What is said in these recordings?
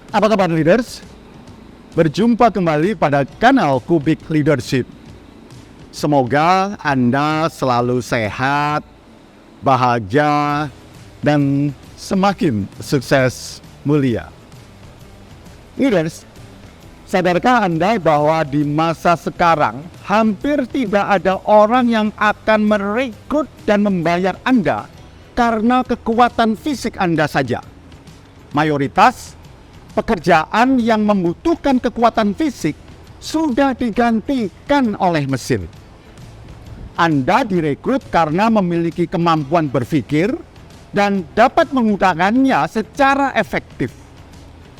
Apa kabar leaders? Berjumpa kembali pada kanal Kubik Leadership. Semoga Anda selalu sehat, bahagia, dan semakin sukses mulia. Leaders, sadarkah Anda bahwa di masa sekarang hampir tidak ada orang yang akan merekrut dan membayar Anda karena kekuatan fisik Anda saja. Mayoritas pekerjaan yang membutuhkan kekuatan fisik sudah digantikan oleh mesin. Anda direkrut karena memiliki kemampuan berpikir dan dapat menggunakannya secara efektif.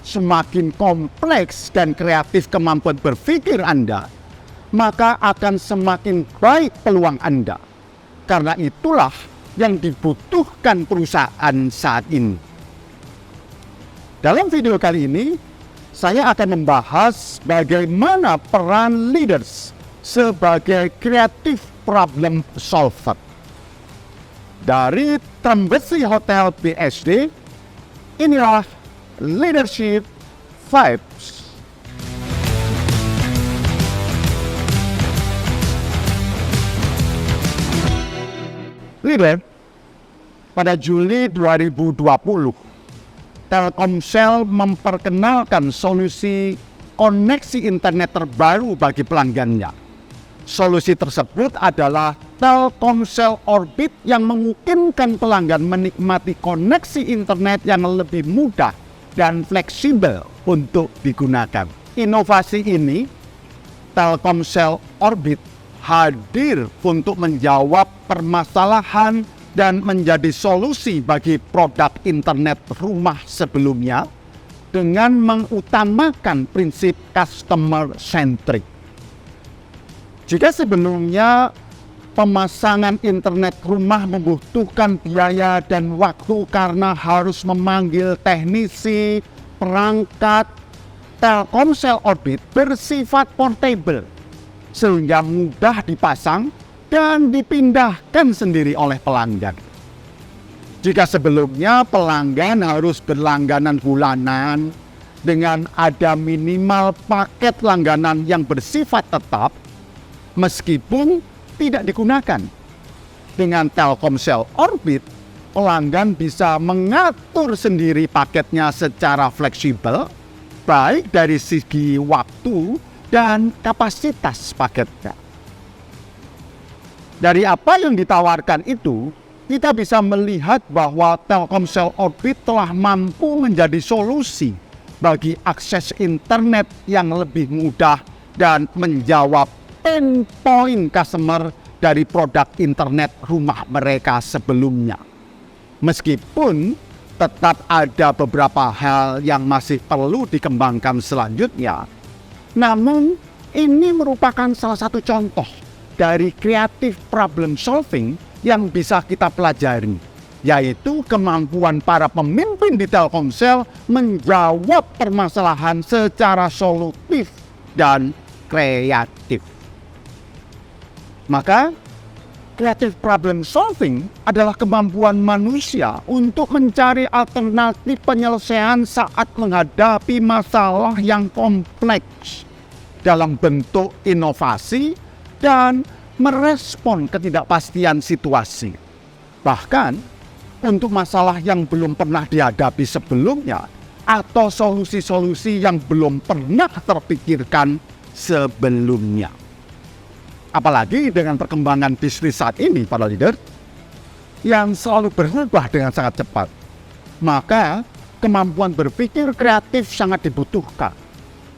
Semakin kompleks dan kreatif kemampuan berpikir Anda, maka akan semakin baik peluang Anda. Karena itulah yang dibutuhkan perusahaan saat ini. Dalam video kali ini, saya akan membahas bagaimana peran leaders sebagai creative problem solver. Dari Trembesi Hotel BSD, inilah Leadership Vibes. Leader, pada Juli 2020, Telkomsel memperkenalkan solusi koneksi internet terbaru bagi pelanggannya. Solusi tersebut adalah Telkomsel Orbit yang memungkinkan pelanggan menikmati koneksi internet yang lebih mudah dan fleksibel untuk digunakan. Inovasi ini, Telkomsel Orbit, hadir untuk menjawab permasalahan dan menjadi solusi bagi produk internet rumah sebelumnya dengan mengutamakan prinsip customer centric. Jika sebelumnya pemasangan internet rumah membutuhkan biaya dan waktu karena harus memanggil teknisi, perangkat, Telkomsel Orbit bersifat portable sehingga mudah dipasang dan dipindahkan sendiri oleh pelanggan. Jika sebelumnya pelanggan harus berlangganan bulanan dengan ada minimal paket langganan yang bersifat tetap, meskipun tidak digunakan. Dengan Telkomsel Orbit, pelanggan bisa mengatur sendiri paketnya secara fleksibel, baik dari segi waktu dan kapasitas paketnya. Dari apa yang ditawarkan itu, kita bisa melihat bahwa Telkomsel Orbit telah mampu menjadi solusi bagi akses internet yang lebih mudah dan menjawab pain point customer dari produk internet rumah mereka sebelumnya. Meskipun tetap ada beberapa hal yang masih perlu dikembangkan selanjutnya, namun ini merupakan salah satu contoh dari creative problem solving yang bisa kita pelajari, yaitu kemampuan para pemimpin di Telkomsel menjawab permasalahan secara solutif dan kreatif. Maka, creative problem solving adalah kemampuan manusia untuk mencari alternatif penyelesaian saat menghadapi masalah yang kompleks dalam bentuk inovasi dan merespon ketidakpastian situasi. Bahkan, untuk masalah yang belum pernah dihadapi sebelumnya atau solusi-solusi yang belum pernah terpikirkan sebelumnya. Apalagi dengan perkembangan bisnis saat ini, para leader, yang selalu berubah dengan sangat cepat. Maka, kemampuan berpikir kreatif sangat dibutuhkan.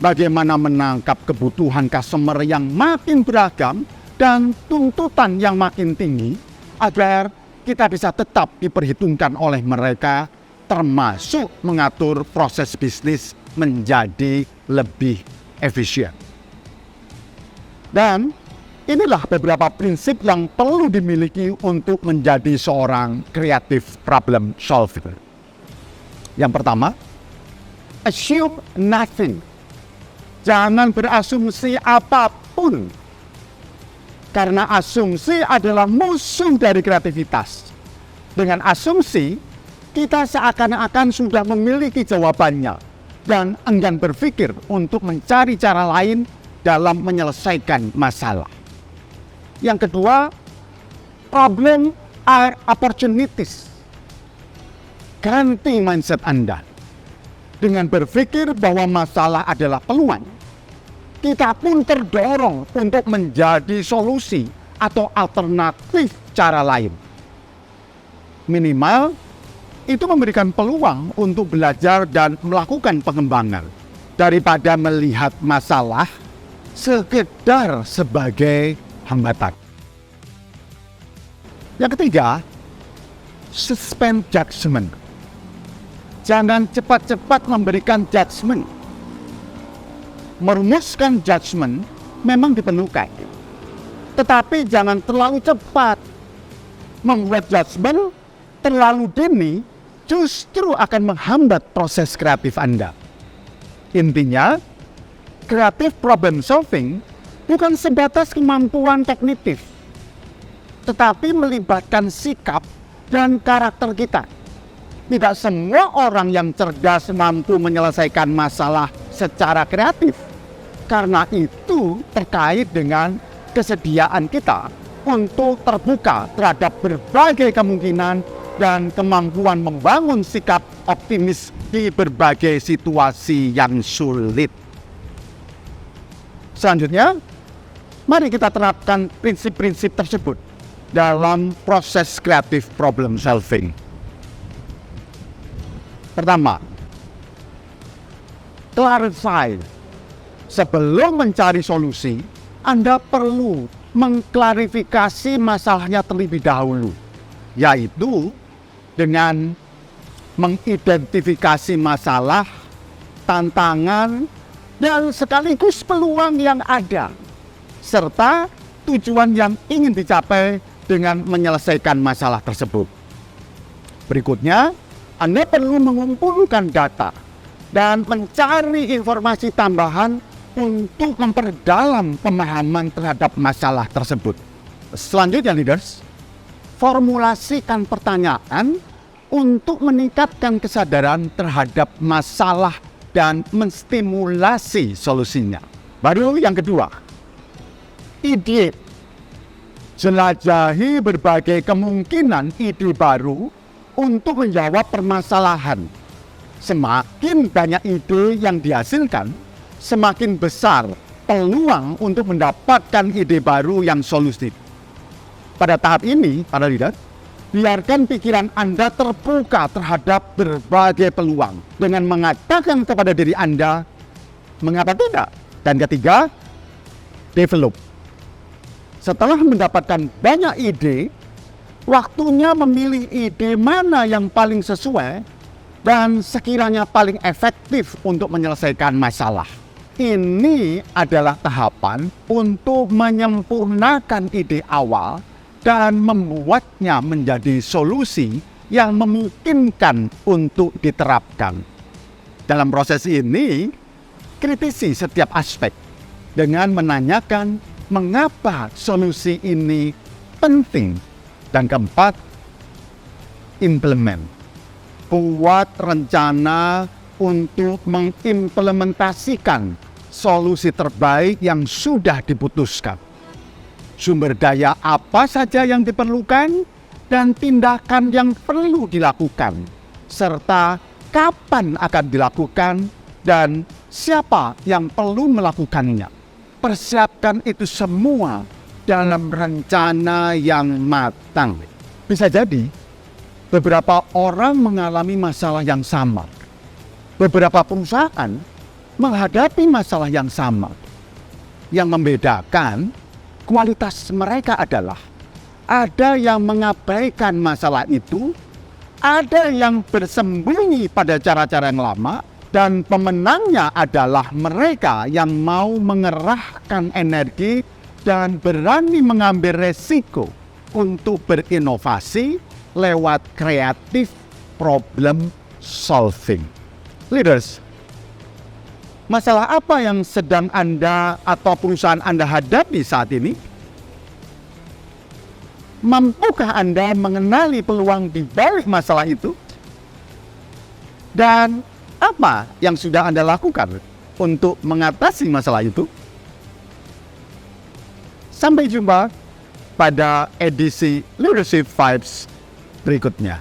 Bagaimana menangkap kebutuhan customer yang makin beragam dan tuntutan yang makin tinggi agar kita bisa tetap diperhitungkan oleh mereka, termasuk mengatur proses bisnis menjadi lebih efisien. Dan inilah beberapa prinsip yang perlu dimiliki untuk menjadi seorang creative problem solver. Yang pertama, assume nothing. Jangan berasumsi apapun, karena asumsi adalah musuh dari kreativitas. Dengan asumsi, kita seakan-akan sudah memiliki jawabannya, dan enggan berpikir untuk mencari cara lain dalam menyelesaikan masalah. Yang kedua, problem are opportunities. Ganti mindset Anda. Dengan berpikir bahwa masalah adalah peluang, kita pun terdorong untuk menjadi solusi atau alternatif cara lain. Minimal, itu memberikan peluang untuk belajar dan melakukan pengembangan daripada melihat masalah sekedar sebagai hambatan. Yang ketiga, suspend judgment. Jangan cepat-cepat memberikan judgment. Merumuskan judgment memang diperlukan, tetapi jangan terlalu cepat. Membuat judgment terlalu dini justru akan menghambat proses kreatif Anda. Intinya, creative problem solving bukan sebatas kemampuan kognitif, tetapi melibatkan sikap dan karakter kita. Tidak semua orang yang cerdas mampu menyelesaikan masalah secara kreatif. Karena itu terkait dengan kesediaan kita untuk terbuka terhadap berbagai kemungkinan dan kemampuan membangun sikap optimis di berbagai situasi yang sulit. Selanjutnya, mari kita terapkan prinsip-prinsip tersebut dalam proses kreatif problem solving. Pertama, clarify. Sebelum mencari solusi, Anda perlu mengklarifikasi masalahnya terlebih dahulu, yaitu dengan mengidentifikasi masalah, tantangan, dan sekaligus peluang yang ada, serta tujuan yang ingin dicapai dengan menyelesaikan masalah tersebut. Berikutnya, Anda perlu mengumpulkan data dan mencari informasi tambahan untuk memperdalam pemahaman terhadap masalah tersebut. Selanjutnya, leaders, formulasikan pertanyaan untuk meningkatkan kesadaran terhadap masalah dan menstimulasi solusinya. Baru yang kedua, ide. Jelajahi berbagai kemungkinan ide baru untuk menjawab permasalahan. Semakin banyak ide yang dihasilkan, semakin besar peluang untuk mendapatkan ide baru yang solutif. Pada tahap ini, para leader, biarkan pikiran Anda terbuka terhadap berbagai peluang dengan mengatakan kepada diri Anda, mengapa tidak? Dan ketiga, develop. Setelah mendapatkan banyak ide, waktunya memilih ide mana yang paling sesuai dan sekiranya paling efektif untuk menyelesaikan masalah. Ini adalah tahapan untuk menyempurnakan ide awal dan membuatnya menjadi solusi yang memungkinkan untuk diterapkan. Dalam proses ini, kritisi setiap aspek dengan menanyakan mengapa solusi ini penting. Dan keempat, implement. Buat rencana untuk mengimplementasikan solusi terbaik yang sudah diputuskan. Sumber daya apa saja yang diperlukan dan tindakan yang perlu dilakukan, serta kapan akan dilakukan dan siapa yang perlu melakukannya. Persiapkan itu semua dalam rencana yang matang. Bisa jadi beberapa orang mengalami masalah yang sama. Beberapa perusahaan menghadapi masalah yang sama. Yang membedakan kualitas mereka adalah ada yang mengabaikan masalah itu, ada yang bersembunyi pada cara-cara yang lama, dan pemenangnya adalah mereka yang mau mengerahkan energi dan berani mengambil resiko untuk berinovasi lewat kreatif problem solving. Leaders, masalah apa yang sedang Anda atau perusahaan Anda hadapi saat ini? Mampukah Anda mengenali peluang di balik masalah itu? Dan apa apa yang sudah Anda lakukan untuk mengatasi masalah itu? Sampai jumpa pada edisi Leadership Vibes berikutnya.